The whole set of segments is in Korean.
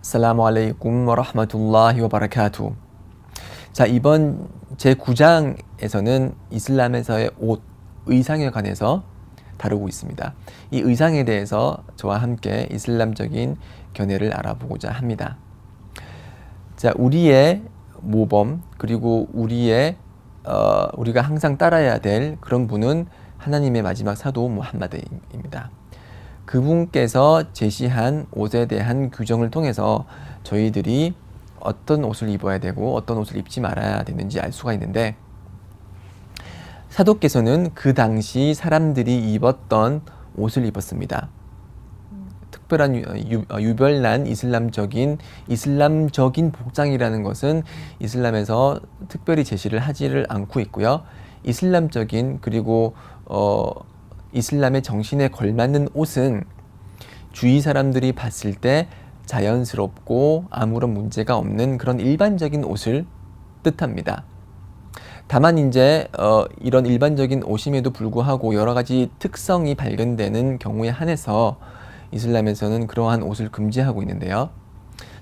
살라무 알레이쿰 와라흐마툴라히 와바라카투. 자, 이번 제9장에서는 이슬람에서의 옷, 의상에 관해서 다루고 있습니다. 이 의상에 대해서 저와 함께 이슬람적인 견해를 알아보고자 합니다. 자, 우리의 모범, 그리고 우리가 항상 따라야 될 그런 분은 하나님의 마지막 사도 무함마드입니다. 그분께서 제시한 옷에 대한 규정을 통해서 저희들이 어떤 옷을 입어야 되고 어떤 옷을 입지 말아야 되는지 알 수가 있는데, 사도께서는 그 당시 사람들이 입었던 옷을 입었습니다. 특별한 유별난 이슬람적인 복장이라는 것은 이슬람에서 특별히 제시를 하지를 않고 있고요. 이슬람적인 그리고 이슬람의 정신에 걸맞는 옷은 주위 사람들이 봤을 때 자연스럽고 아무런 문제가 없는 그런 일반적인 옷을 뜻합니다. 다만 이제 이런 일반적인 옷임에도 불구하고 여러 가지 특성이 발견되는 경우에 한해서 이슬람에서는 그러한 옷을 금지하고 있는데요.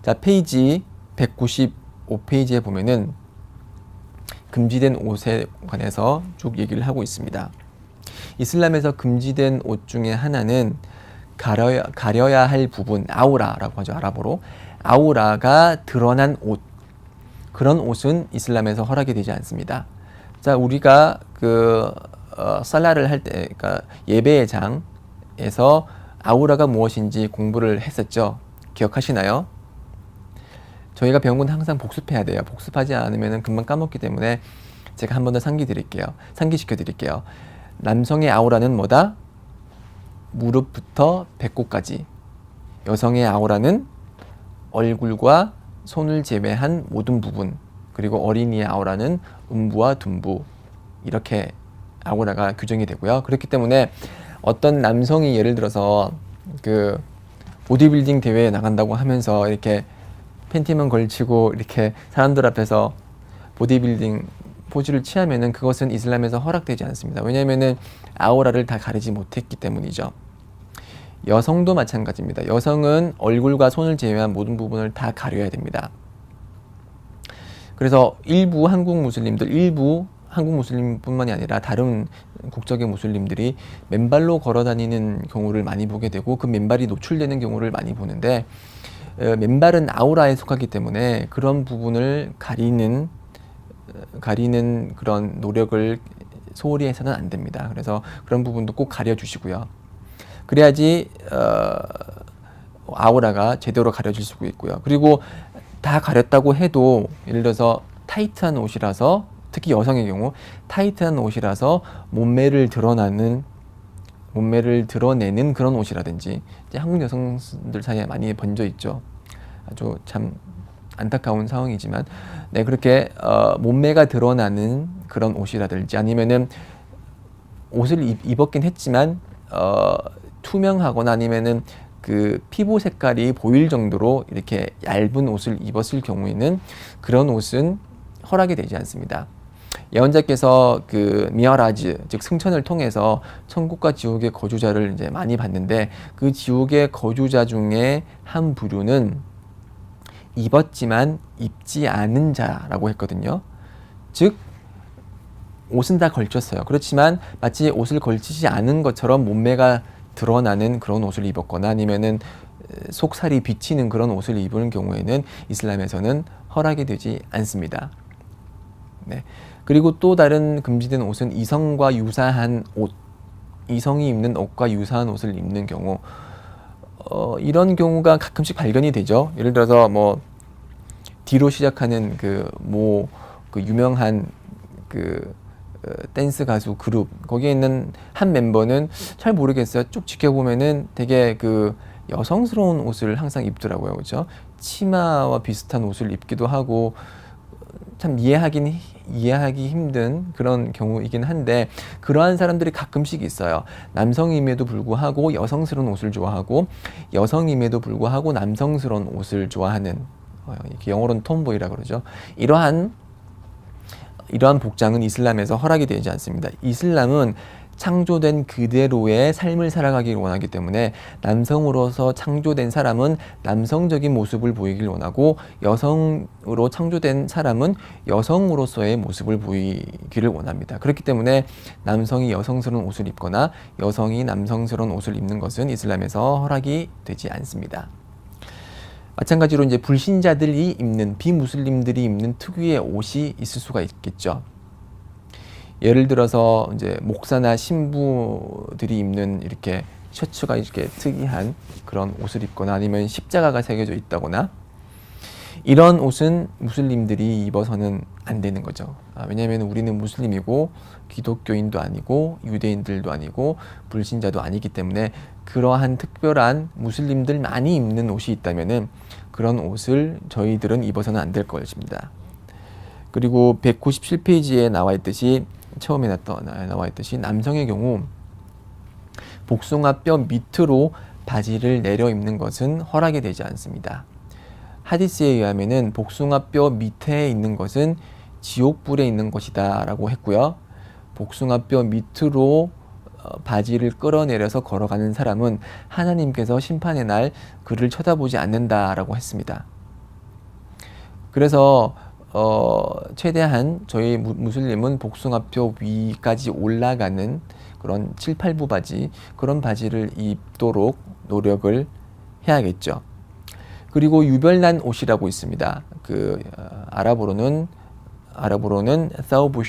자, 페이지 195페이지에 보면은 금지된 옷에 관해서 쭉 얘기를 하고 있습니다. 이슬람에서 금지된 옷 중에 하나는 가려야 할 부분, 아우라라고 하죠. 아랍어로. 아우라가 드러난 옷. 그런 옷은 이슬람에서 허락이 되지 않습니다. 자, 우리가 살라를 할 때, 그러니까 예배의 장에서 아우라가 무엇인지 공부를 했었죠. 기억하시나요? 저희가 배운 건 항상 복습해야 돼요. 복습하지 않으면 금방 까먹기 때문에 제가 한 번 더 상기시켜 드릴게요. 남성의 아우라는 뭐다? 무릎부터 배꼽까지. 여성의 아우라는 얼굴과 손을 제외한 모든 부분. 그리고 어린이의 아우라는 음부와 둔부. 이렇게 아우라가 규정이 되고요. 그렇기 때문에 어떤 남성이 예를 들어서 보디빌딩 대회에 나간다고 하면서 이렇게 팬티만 걸치고 이렇게 사람들 앞에서 보디빌딩 포즈를 취하면은 그것은 이슬람에서 허락되지 않습니다. 왜냐하면은 아우라를 다 가리지 못했기 때문이죠. 여성도 마찬가지입니다. 여성은 얼굴과 손을 제외한 모든 부분을 다 가려야 됩니다. 그래서 일부 한국 무슬림뿐만이 아니라 다른 국적의 무슬림들이 맨발로 걸어 다니는 경우를 많이 보게 되고, 그 맨발이 노출되는 경우를 많이 보는데, 맨발은 아우라에 속하기 때문에 그런 부분을 가리는 그런 노력을 소홀히 해서는 안 됩니다. 그래서 그런 부분도 꼭 가려주시고요. 그래야지 아우라가 제대로 가려질 수 있고요. 그리고 다 가렸다고 해도 예를 들어서 타이트한 옷이라서, 특히 여성의 경우 타이트한 옷이라서 몸매를 드러내는 그런 옷이라든지, 이제 한국 여성들 사이에 많이 번져 있죠. 아주 참 안타까운 상황이지만, 네, 그렇게 몸매가 드러나는 그런 옷이라든지, 아니면은 옷을 입었긴 했지만 투명하거나 아니면은 그 피부 색깔이 보일 정도로 이렇게 얇은 옷을 입었을 경우에는 그런 옷은 허락이 되지 않습니다. 예언자께서 미어라즈, 즉 승천을 통해서 천국과 지옥의 거주자를 이제 많이 봤는데, 그 지옥의 거주자 중에 한 부류는 입었지만 입지 않은 자라고 했거든요. 즉 옷은 다 걸쳤어요. 그렇지만 마치 옷을 걸치지 않은 것처럼 몸매가 드러나는 그런 옷을 입었거나 아니면은 속살이 비치는 그런 옷을 입은 경우에는 이슬람에서는 허락이 되지 않습니다. 네. 그리고 또 다른 금지된 옷은 이성과 유사한 옷, 이성이 입는 옷과 유사한 옷을 입는 경우, 이런 경우가 가끔씩 발견이 되죠. 예를 들어서 D로 시작하는 유명한 댄스 가수 그룹, 거기에 있는 한 멤버는 잘 모르겠어요. 쭉 지켜보면은 되게 여성스러운 옷을 항상 입더라고요. 그렇죠? 치마와 비슷한 옷을 입기도 하고, 참 이해하기 힘든 그런 경우이긴 한데, 그러한 사람들이 가끔씩 있어요. 남성임에도 불구하고 여성스러운 옷을 좋아하고, 여성임에도 불구하고 남성스러운 옷을 좋아하는, 영어로는 톰보이라고 그러죠. 이러한 복장은 이슬람에서 허락이 되지 않습니다. 이슬람은 창조된 그대로의 삶을 살아가길 원하기 때문에 남성으로서 창조된 사람은 남성적인 모습을 보이길 원하고 여성으로 창조된 사람은 여성으로서의 모습을 보이기를 원합니다. 그렇기 때문에 남성이 여성스러운 옷을 입거나 여성이 남성스러운 옷을 입는 것은 이슬람에서 허락이 되지 않습니다. 마찬가지로 이제 불신자들이 입는, 비무슬림들이 입는 특유의 옷이 있을 수가 있겠죠. 예를 들어서 이제 목사나 신부들이 입는 이렇게 셔츠가 이렇게 특이한 그런 옷을 입거나 아니면 십자가가 새겨져 있다거나 이런 옷은 무슬림들이 입어서는 안 되는 거죠. 왜냐하면 우리는 무슬림이고 기독교인도 아니고 유대인들도 아니고 불신자도 아니기 때문에 그러한 특별한 무슬림들 많이 입는 옷이 있다면은 그런 옷을 저희들은 입어서는 안 될 것입니다. 그리고 197페이지에 나와 있듯이 처음에 나와 있듯이 남성의 경우 복숭아 뼈 밑으로 바지를 내려 입는 것은 허락이 되지 않습니다. 하디스에 의하면은 복숭아 뼈 밑에 있는 것은 지옥불에 있는 것이다 라고 했고요. 복숭아 뼈 밑으로 바지를 끌어내려서 걸어가는 사람은 하나님께서 심판의 날 그를 쳐다보지 않는다라고 했습니다. 그래서 최대한 저희 무슬림은 복숭아뼈 위까지 올라가는 그런 7, 8부 바지, 그런 바지를 입도록 노력을 해야겠죠. 그리고 유별난 옷이라고 있습니다. 아랍어로는 사우브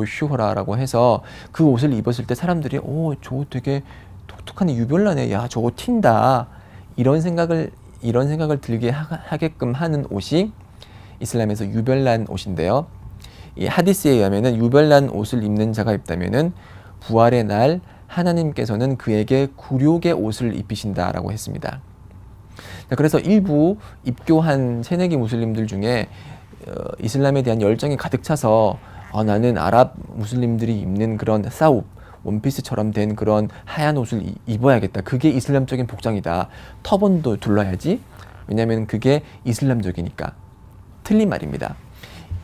슈호라라고 해서 그 옷을 입었을 때 사람들이 저거 되게 독특하네, 유별나네, 야 저거 튄다, 이런 생각을 들게 하게끔 하는 옷이 이슬람에서 유별난 옷인데요. 이 하디스에 의하면은 유별난 옷을 입는 자가 있다면은 부활의 날 하나님께서는 그에게 굴욕의 옷을 입히신다라고 했습니다. 그래서 일부 입교한 새내기 무슬림들 중에 이슬람에 대한 열정이 가득 차서 나는 아랍 무슬림들이 입는 그런 사웁, 원피스처럼 된 그런 하얀 옷을 입어야겠다. 그게 이슬람적인 복장이다. 터번도 둘러야지. 왜냐하면 그게 이슬람적이니까. 틀린 말입니다.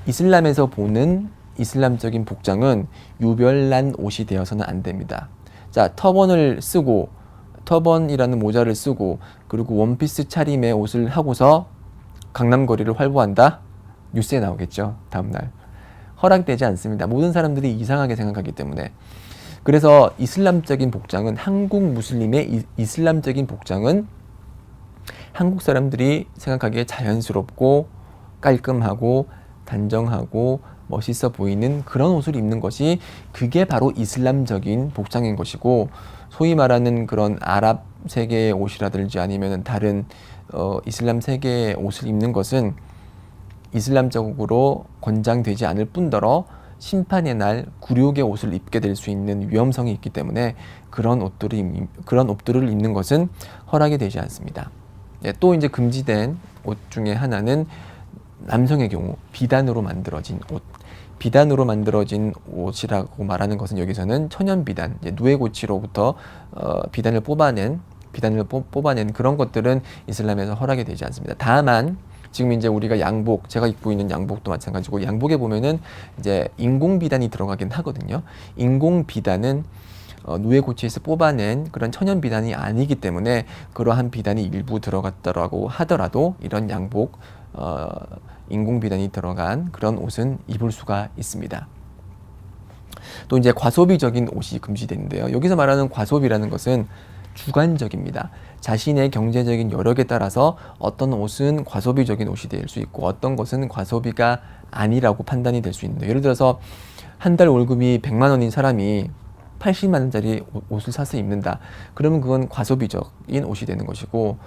이슬람에서 보는 이슬람적인 복장은 유별난 옷이 되어서는 안 됩니다. 자, 터번을 쓰고 터번이라는 모자를 쓰고 그리고 원피스 차림의 옷을 하고서 강남거리를 활보한다? 뉴스에 나오겠죠. 다음날. 허락되지 않습니다. 모든 사람들이 이상하게 생각하기 때문에. 그래서 이슬람적인 복장은, 한국 무슬림의 이슬람적인 복장은 한국 사람들이 생각하기에 자연스럽고 깔끔하고 단정하고 멋있어 보이는 그런 옷을 입는 것이, 그게 바로 이슬람적인 복장인 것이고, 소위 말하는 그런 아랍 세계의 옷이라든지 아니면 다른 이슬람 세계의 옷을 입는 것은 이슬람적으로 권장되지 않을 뿐더러 심판의 날 굴욕의 옷을 입게 될 수 있는 위험성이 있기 때문에 그런 옷들을 입는 것은 허락이 되지 않습니다. 또 이제 금지된 옷 중에 하나는 남성의 경우 비단으로 만들어진 옷. 비단으로 만들어진 옷이라고 말하는 것은 여기서는 천연 비단, 누에고치로부터 비단을 뽑아낸 그런 것들은 이슬람에서 허락이 되지 않습니다. 다만 지금 이제 우리가 양복, 제가 입고 있는 양복도 마찬가지고, 양복에 보면은 이제 인공 비단이 들어가긴 하거든요. 인공 비단은 누에고치에서 뽑아낸 그런 천연 비단이 아니기 때문에 그러한 비단이 일부 들어갔다라고 하더라도 이런 양복, 인공 비단이 들어간 그런 옷은 입을 수가 있습니다. 또 이제 과소비적인 옷이 금지되는데요. 여기서 말하는 과소비라는 것은 주관적입니다. 자신의 경제적인 여력에 따라서 어떤 옷은 과소비적인 옷이 될 수 있고 어떤 것은 과소비가 아니라고 판단이 될 수 있는데, 예를 들어서 한 달 월급이 100만 원인 사람이 80만 원짜리 옷을 사서 입는다. 그러면 그건 과소비적인 옷이 되는 것이고,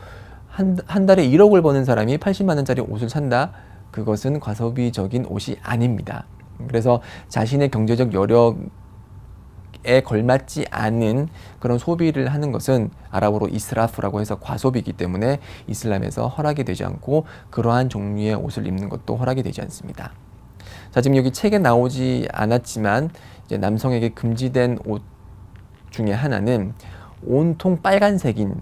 한 달에 1억을 버는 사람이 80만 원짜리 옷을 산다. 그것은 과소비적인 옷이 아닙니다. 그래서 자신의 경제적 여력에 걸맞지 않은 그런 소비를 하는 것은 아랍어로 이스라프라고 해서 과소비이기 때문에 이슬람에서 허락이 되지 않고, 그러한 종류의 옷을 입는 것도 허락이 되지 않습니다. 자, 지금 여기 책에 나오지 않았지만 이제 남성에게 금지된 옷 중에 하나는 온통 빨간색인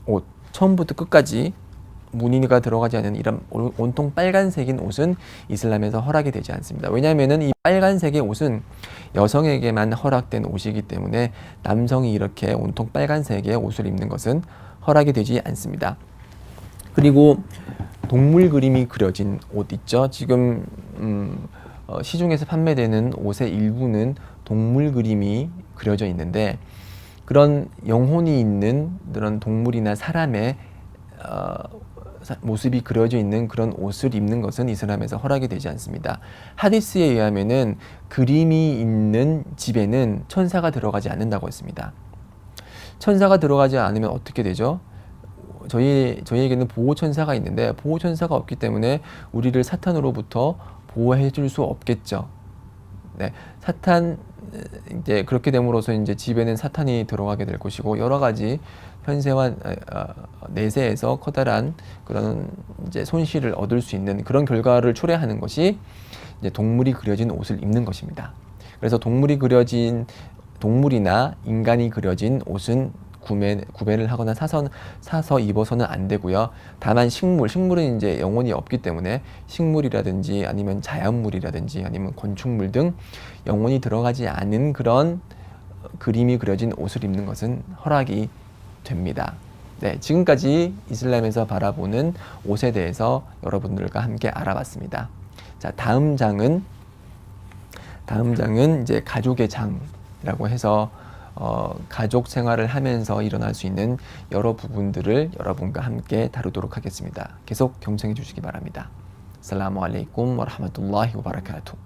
옷, 처음부터 끝까지 무늬가 들어가지 않은 이런 온통 빨간색인 옷은 이슬람에서 허락이 되지 않습니다. 왜냐하면은 이 빨간색의 옷은 여성에게만 허락된 옷이기 때문에 남성이 이렇게 온통 빨간색의 옷을 입는 것은 허락이 되지 않습니다. 그리고 동물 그림이 그려진 옷 있죠. 지금 시중에서 판매되는 옷의 일부는 동물 그림이 그려져 있는데 그런 영혼이 있는 그런 동물이나 사람의 모습이 그려져 있는 그런 옷을 입는 것은 이슬람에서 허락이 되지 않습니다. 하디스에 의하면은 그림이 있는 집에는 천사가 들어가지 않는다고 했습니다. 천사가 들어가지 않으면 어떻게 되죠? 저희에게는 보호천사가 있는데 보호천사가 없기 때문에 우리를 사탄으로부터 보호해 줄 수 없겠죠. 네, 이제 그렇게 됨으로써 이제 집에는 사탄이 들어가게 될 것이고 여러 가지 현세와 내세에서 커다란 그런 이제 손실을 얻을 수 있는 그런 결과를 초래하는 것이 이제 동물이 그려진 옷을 입는 것입니다. 그래서 동물이나 인간이 그려진 옷은 구매를 하거나 사서 입어서는 안 되고요. 다만 식물은 이제 영혼이 없기 때문에 식물이라든지 아니면 자연물이라든지 아니면 건축물 등 영혼이 들어가지 않은 그런 그림이 그려진 옷을 입는 것은 허락이 됩니다. 네, 지금까지 이슬람에서 바라보는 옷에 대해서 여러분들과 함께 알아봤습니다. 자, 다음 장은 이제 가족의 장이라고 해서 가족 생활을 하면서 일어날 수 있는 여러 부분들을 여러분과 함께 다루도록 하겠습니다. 계속 경청해 주시기 바랍니다. 살라무 알레이쿰 와라흐마툴라히 와바라카투.